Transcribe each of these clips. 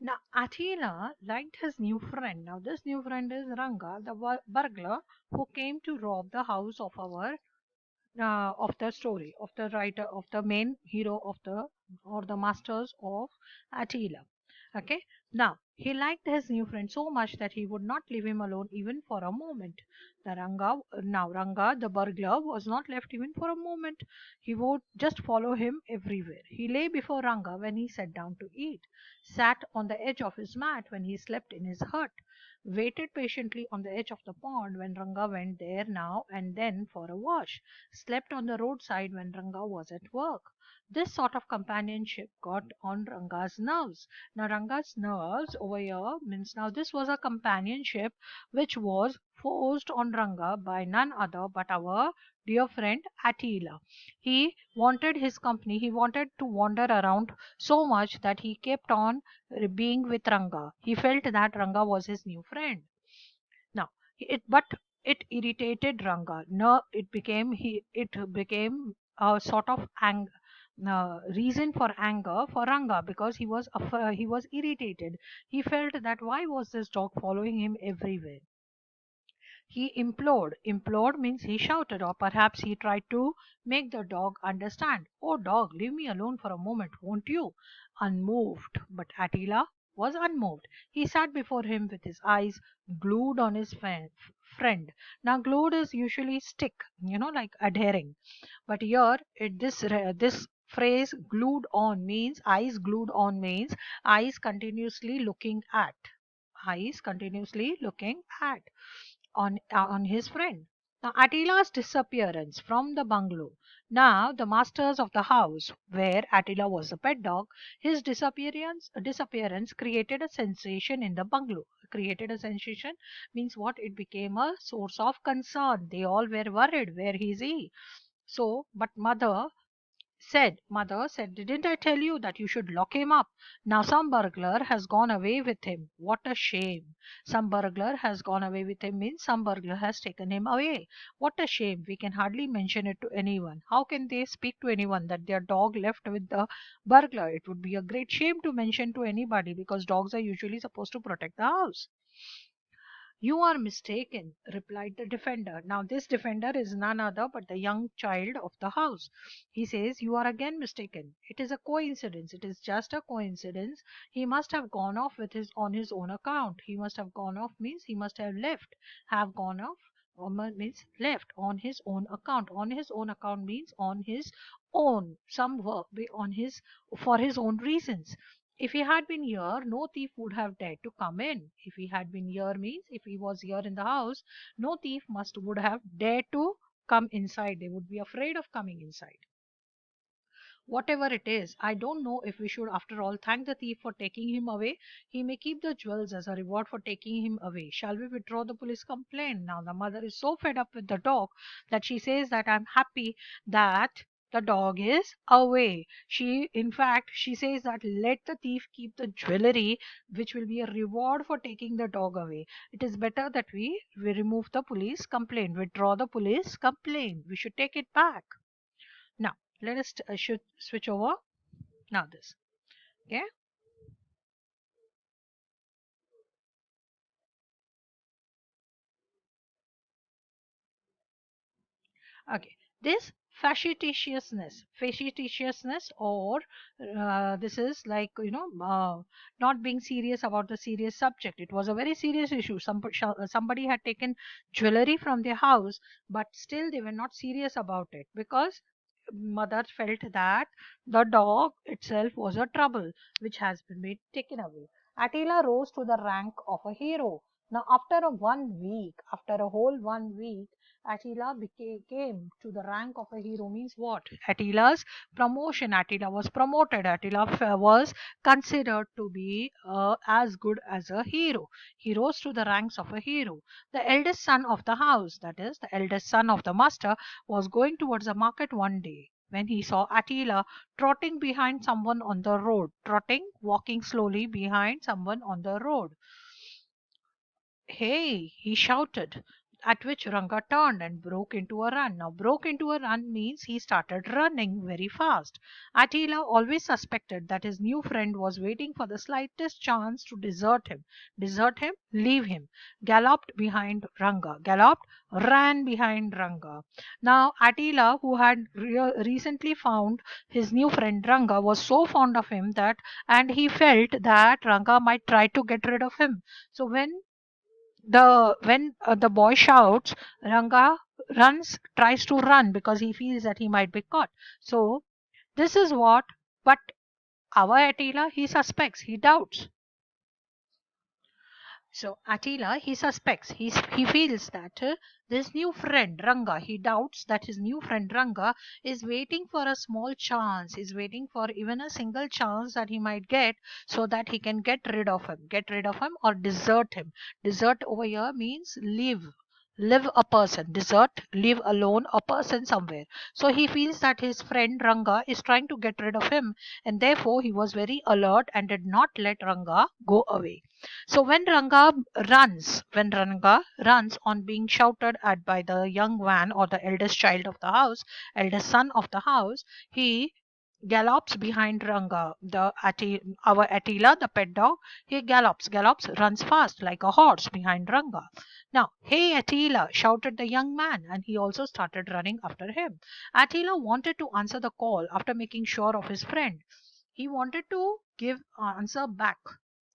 Now, Attila liked his new friend. Now, this new friend is Ranga, the burglar who came to rob the house of the story, of the writer, of the main hero of the or the masters of Attila. Okay, now he liked his new friend so much that he would not leave him alone even for a moment. Ranga, the burglar, was not left even for a moment. He would just follow him everywhere. He lay before Ranga when he sat down to eat, sat on the edge of his mat when he slept in his hut, waited patiently on the edge of the pond when Ranga went there now and then for a wash, slept on the roadside when Ranga was at work. This sort of companionship got on Ranga's nerves. Now, Ranga's nerves over here means now this was a companionship which was forced on Ranga by none other but our dear friend Attila. He wanted his company, he wanted to wander around so much that he kept on being with Ranga. He felt that Ranga was his new friend. Now, but it irritated Ranga. No, it became a sort of reason for anger for Ranga because he was irritated. He felt that why was this dog following him everywhere? He implored. Implored means he shouted, or perhaps he tried to make the dog understand. Oh, dog, leave me alone for a moment, won't you? Unmoved. But Attila was unmoved. He sat before him with his eyes glued on his friend. Now, glued is usually stick, like adhering. But here, this phrase glued on means eyes continuously looking at. Eyes continuously looking at on his friend. Now, Attila's disappearance from the bungalow. Now, the masters of the house where Attila was the pet dog, his disappearance created a sensation in the bungalow. Created a sensation means what? It became a source of concern. They all were worried. Where is he? So, but mother said, didn't I tell you that you should lock him up? Now some burglar has gone away with him. What a shame. Some burglar has gone away with him means some burglar has taken him away. What a shame. We can hardly mention it to anyone. How can they speak to anyone that their dog left with the burglar? It would be a great shame to mention to anybody because dogs are usually supposed to protect the house. You are mistaken, replied the defender. Now, this defender is none other but the young child of the house. He says, you are again mistaken. It is a coincidence. It is just a coincidence. He must have gone off on his own account. He must have gone off means he must have left. Have gone off means left on his own account. On his own account means on his own. Some work on his for his own reasons. If he had been here, no thief would have dared to come in. If he had been here means if he was here in the house, no thief must would have dared to come inside. They would be afraid of coming inside. Whatever it is, I don't know if we should, after all, thank the thief for taking him away. He may keep the jewels as a reward for taking him away. Shall we withdraw the police complaint? Now, the mother is so fed up with the dog that she says that I'm happy that the dog is away. In fact, she says that let the thief keep the jewelry, which will be a reward for taking the dog away. It is better that we remove the police complaint, withdraw the police complaint. We should take it back. Now, let us should switch over. Now this. Okay. Okay. This facetiousness, or this is like not being serious about the serious subject. It was a very serious issue. Somebody had taken jewelry from their house, but still they were not serious about it because mother felt that the dog itself was a trouble which has been made taken away. Attila rose to the rank of a hero. Now, after a whole 1 week, Attila came to the rank of a hero. Means what? Attila's promotion. Attila was promoted. Attila was considered to be as good as a hero. He rose to the ranks of a hero. The eldest son of the house, that is, the eldest son of the master, was going towards the market one day when he saw Attila trotting behind someone on the road, walking slowly behind someone on the road. Hey, he shouted. At which Ranga turned and broke into a run. Now, broke into a run means he started running very fast. Attila always suspected that his new friend was waiting for the slightest chance to desert him. Desert him, leave him. Galloped behind Ranga. Galloped, ran behind Ranga. Now, Attila, who had recently found his new friend Ranga, was so fond of him that, and he felt that Ranga might try to get rid of him. So when the boy shouts, Ranga tries to run because he feels that he might be caught. So this is what, but our Attila, he suspects, he doubts. So Attila, he suspects, he feels that this new friend Ranga, he doubts that his new friend Ranga is waiting for a small chance, is waiting for even a single chance that he might get so that he can get rid of him or desert him. Desert over here means leave a person, desert, leave alone a person somewhere. So he feels that his friend Ranga is trying to get rid of him, and therefore he was very alert and did not let Ranga go away. So when Ranga runs on being shouted at by the young man or the eldest child of the house, eldest son of the house, he gallops behind Ranga, our Attila, the pet dog. He gallops, runs fast like a horse behind Ranga. Now, hey Attila, shouted the young man, and he also started running after him. Attila wanted to answer the call after making sure of his friend. He wanted to give answer back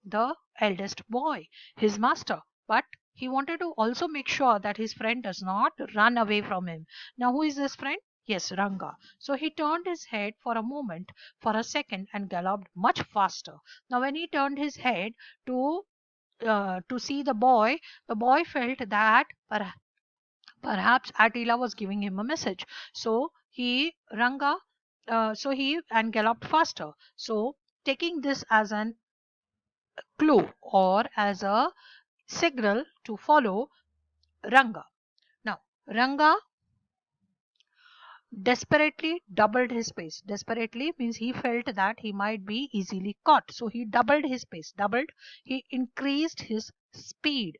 the eldest boy, his master, but he wanted to also make sure that his friend does not run away from him. Now, who is this friend? Yes, Ranga. So he turned his head for a moment, for a second, and galloped much faster. Now, when he turned his head to see the boy felt that perhaps Attila was giving him a message. So he and galloped faster. So taking this as an clue or as a signal to follow Ranga. Now, Ranga desperately doubled his pace. Desperately means he felt that he might be easily caught. So he doubled his pace. He increased his speed.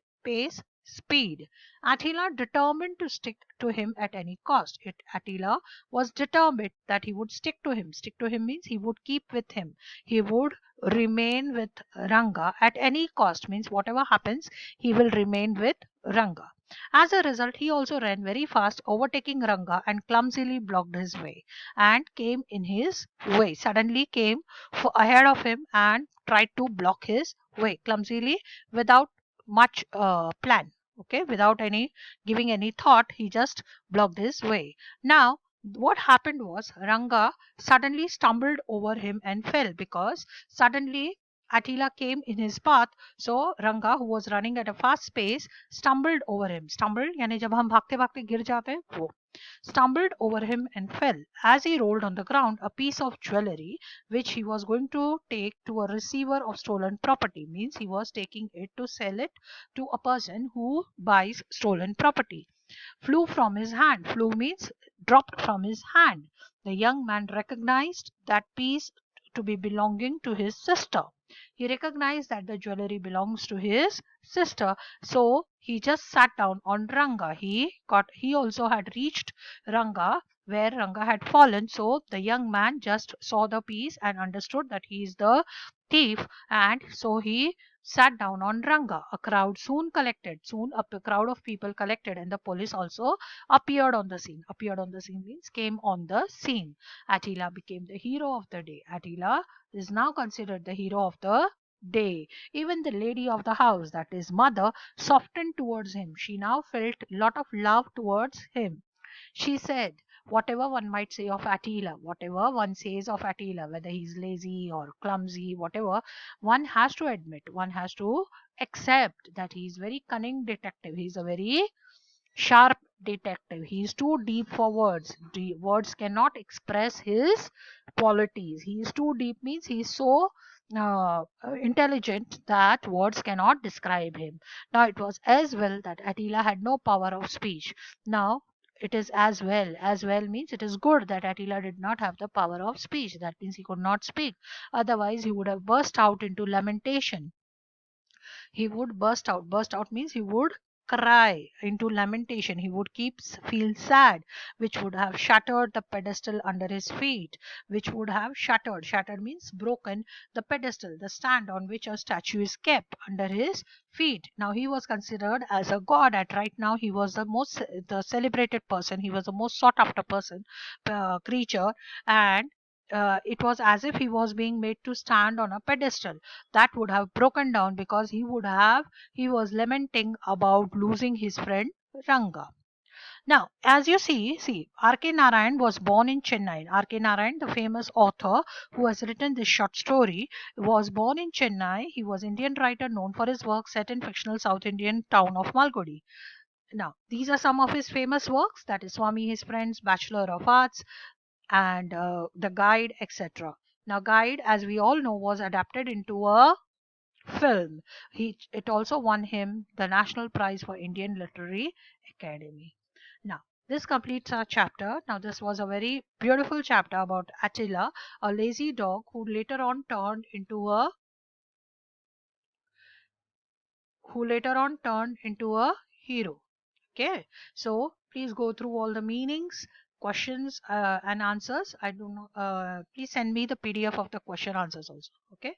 Attila determined to stick to him at any cost. Attila was determined that he would stick to him. Stick to him means he would keep with him. He would remain with Ranga at any cost, means whatever happens, he will remain with Ranga. As a result, he also ran very fast, overtaking Ranga and clumsily blocked his way and came in his way. Suddenly came ahead of him and tried to block his way clumsily without much plan. Okay, without any giving any thought, he just blocked his way. Now, what happened was Ranga suddenly stumbled over him and fell because suddenly Attila came in his path. So Ranga, who was running at a fast pace, stumbled over him. Stumbled यानी जब हम भागते भागते गिर जाते हैं वो. Stumbled over him and fell. As he rolled on the ground, a piece of jewelry which he was going to take to a receiver of stolen property, means he was taking it to sell it to a person who buys stolen property, flew from his hand. Flew means dropped from his hand. The young man recognized that piece to be belonging to his sister. He recognized that the jewelry belongs to his sister, so he just sat down on Ranga. He also had reached Ranga where Ranga had fallen, so the young man just saw the piece and understood that he is the thief, and so he sat down on Ranga. A crowd soon collected. Soon a crowd of people collected, and the police also appeared on the scene. Appeared on the scene means came on the scene. Attila became the hero of the day. Attila is now considered the hero of the day. Even the lady of the house, that is mother, softened towards him. She now felt a lot of love towards him. She said, whatever one might say of Attila, whatever one says of Attila, whether he's lazy or clumsy, whatever, one has to admit, one has to accept that he's very cunning detective. He's a very sharp detective. He is too deep for words. Words cannot express his qualities. He is too deep means he is so intelligent that words cannot describe him. Now it was as well that Attila had no power of speech. Now it is as well means it is good that Attila did not have the power of speech. That means he could not speak. Otherwise he would have burst out into lamentation. He would burst out. Burst out means he would cry, into lamentation. He would feel sad, which would have shattered the pedestal under his feet, which would have shattered means broken, the pedestal, the stand on which a statue is kept, under his feet. Now he was considered as a god. At right now he was the celebrated person, he was the most sought after person, creature, and it was as if he was being made to stand on a pedestal that would have broken down, because he was lamenting about losing his friend Ranga. Now, as you see, R.K. Narayan was born in Chennai. R.K. Narayan, the famous author who has written this short story, was born in Chennai. He was Indian writer known for his work set in fictional South Indian town of Malgudi. Now, these are some of his famous works, that is Swami, His Friends, Bachelor of Arts, and The Guide, etc. Now, Guide, as we all know, was adapted into a film. It also won him the National Prize for Indian Literary Academy. Now, this completes our chapter. Now, this was a very beautiful chapter about Attila, a lazy dog who later on turned into a hero. Okay, so please go through all the meanings, questions, and answers. I do not. Please send me the PDF of the question answers also. Okay.